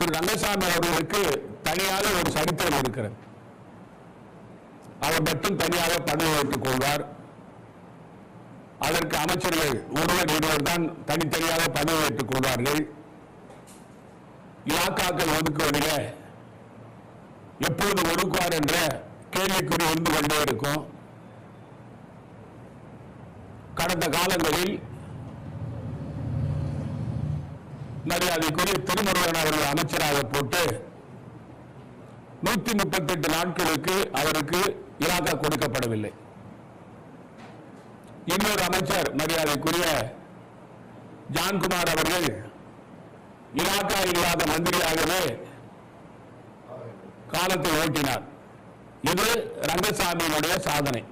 திரு ரங்கசாமி அவர்களுக்கு தனியாக ஒரு சரித்திரம் இருக்கிறது. அவர் மட்டும் தனியாக பதவி ஏற்றுக் கொள்வார். அதற்கு அமைச்சர்கள் ஒருவர் தான் தனித்தனியாக பதவி ஏற்றுக் கொள்வார்கள். இலாக்காக்கள் ஒதுக்குவதில் எப்பொழுது ஒதுக்குவார் என்ற கேள்விக்குறி இருந்து கொண்டே இருக்கும். கடந்த காலங்களில் மரியாதைக்குரிய திருமுருகன் அவர்கள் அமைச்சராக போட்டு 138 நாட்களுக்கு அவருக்கு இலாக்கா கொடுக்கப்படவில்லை. இன்னொரு அமைச்சர் மரியாதைக்குரிய ஜான்குமார் அவர்கள் இலாக்கா இல்லாத மந்திரியாகவே காலத்தை ஓட்டினார். இது ரங்கசாமியினுடைய சாதனை.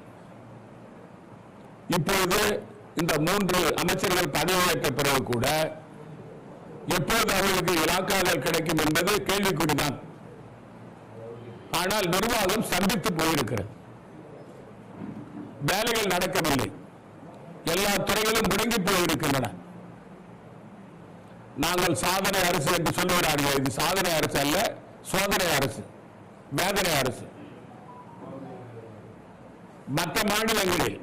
இப்பொழுது இந்த 3 அமைச்சர்கள் பதவியேற்ற பிறகு கூட எப்போது அவர்களுக்கு இலாக்காக்கள் கிடைக்கும் என்பது கேள்விக்குறிதான். ஆனால் நிர்வாகம் சந்தித்து போயிருக்கிறது. வேலைகள் நடக்கவில்லை. எல்லா துறைகளும் முடங்கி போயிருக்கின்றன. நாங்கள் சாதனை அரசு என்று சொல்லுகிறார்கள். இது சாதனை அரசு அல்ல, சோதனை அரசு, வேதனை அரசு. மற்ற மாநிலங்களில்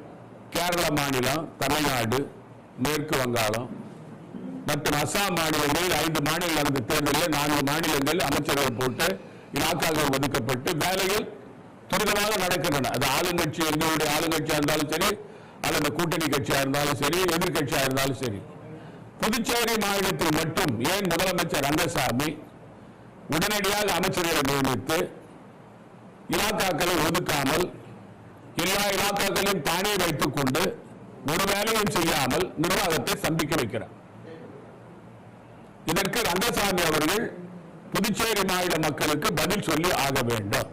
கேரள மாநிலம், தமிழ்நாடு, மேற்கு வங்காளம் மற்றும் அசாம் மாநிலங்களில் 5 மாநிலம் நடந்த தேர்தலில் 4 மாநிலங்கள் அமைச்சர்கள் போட்டு இலாக்காக்கள் ஒதுக்கப்பட்டு வேலைகள் துரிதமாக நடக்கின்றன. அது ஆளுங்கட்சி, எங்களுடைய ஆளுங்கட்சியாக இருந்தாலும் சரி, அல்லது கூட்டணி கட்சியாக இருந்தாலும் சரி, எதிர்கட்சியாக இருந்தாலும் சரி. புதுச்சேரி மாநிலத்தில் மட்டும் ஏன் முதலமைச்சர் ரங்கசாமி உடனடியாக அமைச்சர்களை நியமித்து இலாக்காக்களை ஒதுக்காமல் எல்லா இலாக்காக்களையும் தானே வைத்துக் கொண்டு ஒரு வேலையும் செய்யாமல் நிர்வாகத்தை சந்திக்க வைக்கிறார்? இதற்கு ரங்கசாமி அவர்கள் புதுச்சேரி மாநில மக்களுக்கு பதில் சொல்லி ஆக வேண்டும்.